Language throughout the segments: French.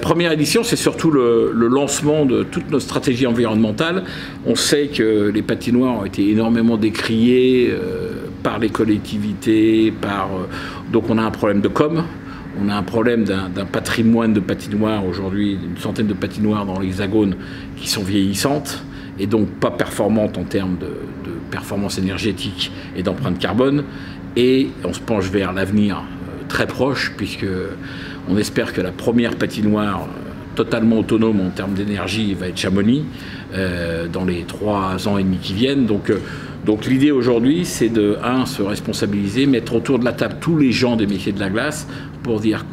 Première édition, c'est surtout le lancement de toute notre stratégie environnementale. On sait que les patinoires ont été énormément décriés par les collectivités, donc on a un problème de com', on a un problème d'un patrimoine de patinoires aujourd'hui, une centaine de patinoires dans l'Hexagone qui sont vieillissantes et donc pas performantes en termes de performance énergétique et d'empreinte carbone. Et on se penche vers l'avenir très proche, puisque on espère que la première patinoire totalement autonome en termes d'énergie va être Chamonix dans les 3 ans et demi qui viennent. Donc l'idée aujourd'hui, c'est de se responsabiliser, mettre autour de la table tous les gens des métiers de la glace pour dire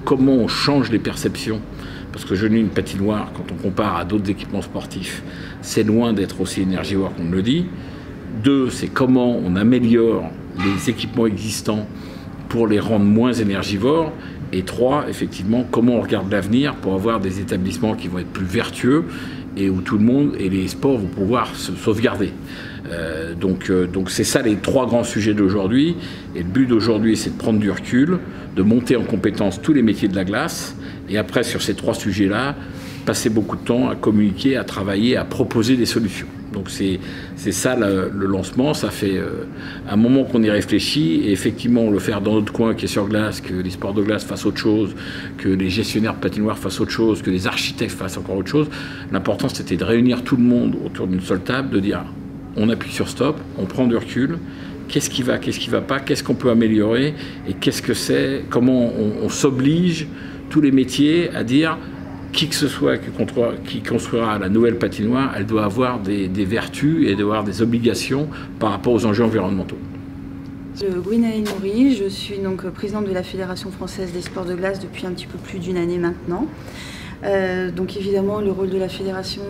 comment on change les perceptions. Parce que une patinoire, quand on compare à d'autres équipements sportifs, c'est loin d'être aussi énergivore qu'on le dit. 2, c'est comment on améliore les équipements existants pour les rendre moins énergivores. Et 3, effectivement, comment on regarde l'avenir pour avoir des établissements qui vont être plus vertueux et où tout le monde et les sports vont pouvoir se sauvegarder. Donc c'est ça les 3 grands sujets d'aujourd'hui. Et le but d'aujourd'hui, c'est de prendre du recul, de monter en compétence tous les métiers de la glace. Et après, sur ces 3 sujets-là, passer beaucoup de temps à communiquer, à travailler, à proposer des solutions. Donc c'est ça le lancement. Ça fait un moment qu'on y réfléchit, et effectivement le faire dans notre coin qui est sur glace, que les sports de glace fassent autre chose, que les gestionnaires de patinoires fassent autre chose, que les architectes fassent encore autre chose. L'important, c'était de réunir tout le monde autour d'une seule table, de dire on appuie sur stop, on prend du recul, qu'est-ce qui va pas, qu'est-ce qu'on peut améliorer, et qu'est-ce que c'est, comment on s'oblige tous les métiers à dire qui que ce soit qui construira la nouvelle patinoire, elle doit avoir des vertus et doit avoir des obligations par rapport aux enjeux environnementaux. Gwynaëlle Moury, je suis donc présidente de la Fédération française des sports de glace depuis un petit peu plus d'1 année maintenant. Donc évidemment, le rôle de la fédération,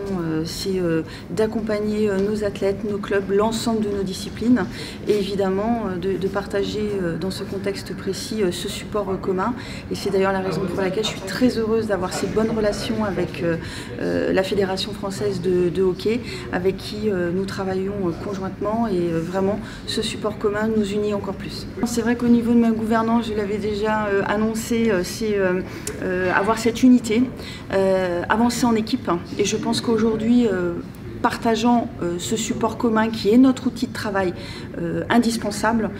c'est d'accompagner nos athlètes, nos clubs, l'ensemble de nos disciplines, et évidemment de partager dans ce contexte précis ce support commun. Et c'est d'ailleurs la raison pour laquelle je suis très heureuse d'avoir ces bonnes relations avec la Fédération française de hockey, avec qui nous travaillons conjointement, et vraiment ce support commun nous unit encore plus. C'est vrai qu'au niveau de ma gouvernance, je l'avais déjà annoncé, c'est avoir cette unité. Avancer en équipe, et je pense qu'aujourd'hui, partageant ce support commun qui est notre outil de travail indispensable,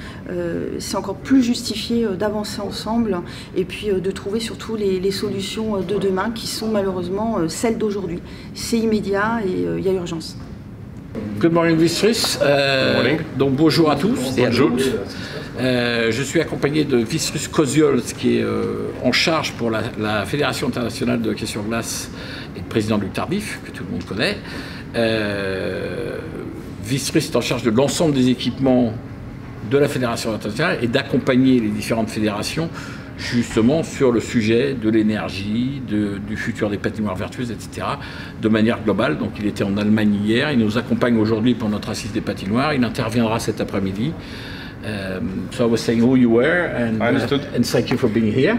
c'est encore plus justifié d'avancer ensemble, et puis de trouver surtout les solutions de demain qui sont malheureusement celles d'aujourd'hui. C'est immédiat et il y a urgence. Good morning, Vistrus. Donc bonjour à tous et à toutes. Je suis accompagné de Vistrus Koziols, qui est en charge pour la Fédération internationale de hockey sur glace, et le président Luc Tardif, que tout le monde connaît. Vistrus est en charge de l'ensemble des équipements de la Fédération internationale et d'accompagner les différentes fédérations justement sur le sujet de l'énergie, du futur des patinoires vertueuses, etc., de manière globale. Donc il était en Allemagne hier, il nous accompagne aujourd'hui pour notre assise des patinoires, il interviendra cet après-midi. So I was saying who you were, and thank you for being here.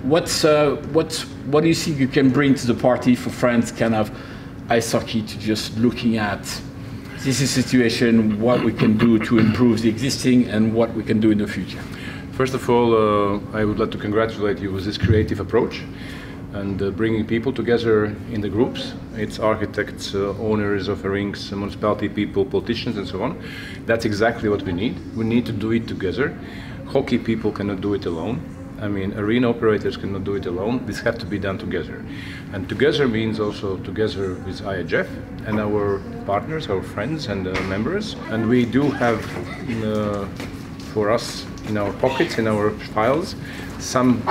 What do you think you can bring to the party for France kind of ice hockey, to just looking at this situation, what we can do to improve the existing and what we can do in the future? First of all, I would like to congratulate you with this creative approach and bringing people together in the groups. It's architects, owners of rinks, municipality people, politicians, and so on. That's exactly what we need. We need to do it together. Hockey people cannot do it alone. I mean, arena operators cannot do it alone. This has to be done together. And together means also together with IHF and our partners, our friends and members. And we do have for us in our pockets, in our files, some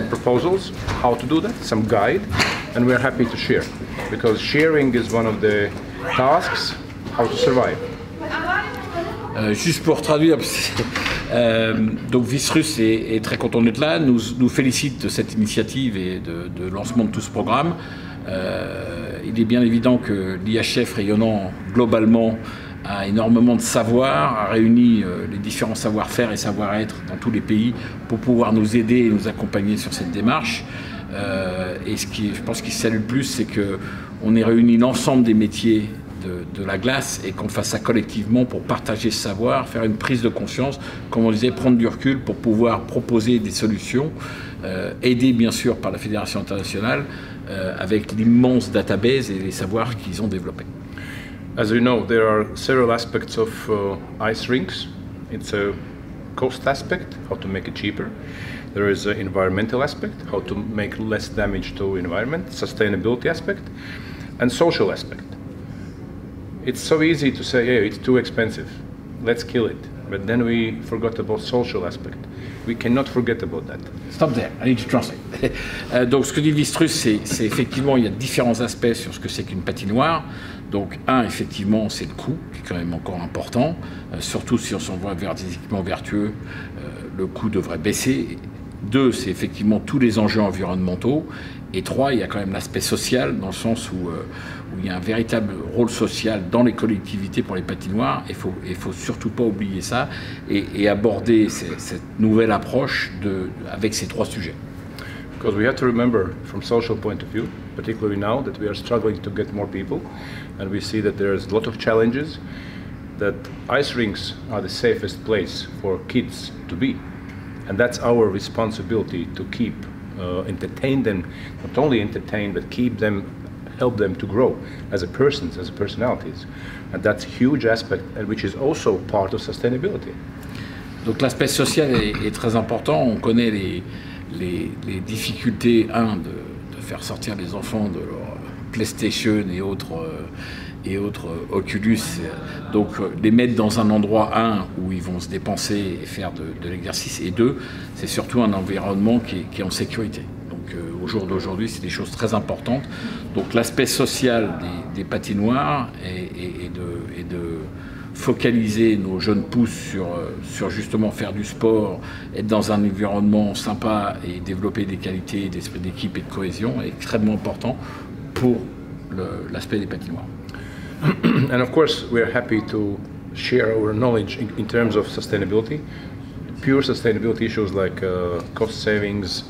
proposals how to do that, some guide, and we're happy to share, because sharing is one of the tasks how to survive. Juste pour traduire, donc Vistrus est très content d'être là, nous félicite de cette initiative et de lancement de tout ce programme. Il est bien évident que l'IHF, rayonnant globalement, a énormément de savoir, a réuni les différents savoir-faire et savoir-être dans tous les pays pour pouvoir nous aider et nous accompagner sur cette démarche. Et je pense qu'il salue le plus, c'est qu'on ait réuni l'ensemble des métiers de la glace et qu'on fasse ça collectivement pour partager ce savoir, faire une prise de conscience, comme on disait, prendre du recul pour pouvoir proposer des solutions aidés bien sûr par la Fédération internationale, avec l'immense database et les savoirs qu'ils ont développés. As you know, there are several aspects of ice rinks. It's a cost aspect, how to make it cheaper. There is an environmental aspect, how to make less damage to environment, sustainability aspect, and social aspect. It's so easy to say, hey, it's too expensive, let's kill it. But then we forgot about social aspect. We cannot forget about that. Stop there, I need to translate. Donc ce que dit Wistrus, c'est effectivement, il y a différents aspects sur ce que c'est qu'une patinoire. Donc un, effectivement, c'est le coût, qui est quand même encore important. Surtout si on s'en voit vertiquement vertueux, le coût devrait baisser. Deux, c'est effectivement tous les enjeux environnementaux. Et trois, il y a quand même l'aspect social, dans le sens où il y a un véritable rôle social dans les collectivités pour les patinoires. Il faut surtout pas oublier ça et aborder cette nouvelle approche avec ces trois sujets. Because we have to remember, from social point of view, particularly now that we are struggling to get more people, and we see that there's a lot of challenges, that ice rinks are the safest place for kids to be. And that's our responsibility to keep, entertain them, not only entertain, but keep them, help them to grow as a persons, as personalities. And that's a huge aspect, and which is also part of sustainability. Donc l'aspect social est très important. On connaît les difficultés, de faire sortir les enfants de leur PlayStation et autres Oculus, donc les mettre dans un endroit, où ils vont se dépenser et faire de l'exercice, et deux, c'est surtout un environnement qui est en sécurité. Donc au jour d'aujourd'hui, c'est des choses très importantes. Donc l'aspect social des patinoires et de focaliser nos jeunes pousses sur justement faire du sport, être dans un environnement sympa et développer des qualités d'esprit d'équipe et de cohésion est extrêmement important pour l'aspect des patinoires. And of course, we are happy to share our knowledge in terms of sustainability. Pure sustainability issues like cost savings,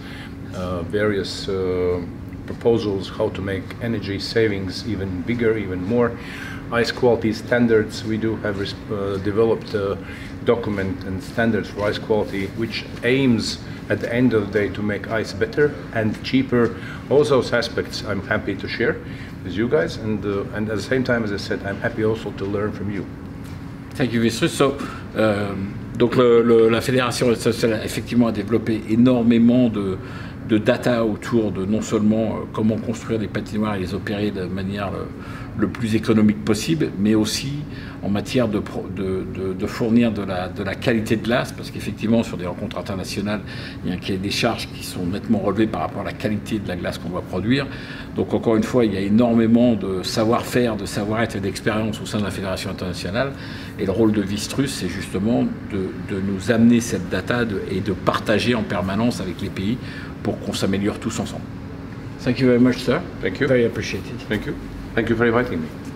various proposals how to make energy savings even bigger, even more. Ice quality standards, we do have developed a document and standards for ice quality, which aims at the end of the day to make ice better and cheaper. All those aspects I'm happy to share with you guys, and at the same time, as I said, I'm happy also to learn from you. Thank you, Wistrus. So, donc la Fédération internationale effectivement a développé énormément de data autour de non seulement comment construire des patinoires et les opérer de manière le plus économique possible, mais aussi en matière de fournir de la qualité de glace, parce qu'effectivement sur des rencontres internationales, il y a un cahier des charges qui sont nettement relevés par rapport à la qualité de la glace qu'on doit produire. Donc encore une fois, il y a énormément de savoir-faire, de savoir-être et d'expérience au sein de la Fédération internationale, et le rôle de Wistrus, c'est justement de nous amener cette data et de partager en permanence avec les pays pour qu'on s'améliore tous ensemble. Thank you very much, sir. Thank you. Very appreciated. Thank you. Thank you for inviting me.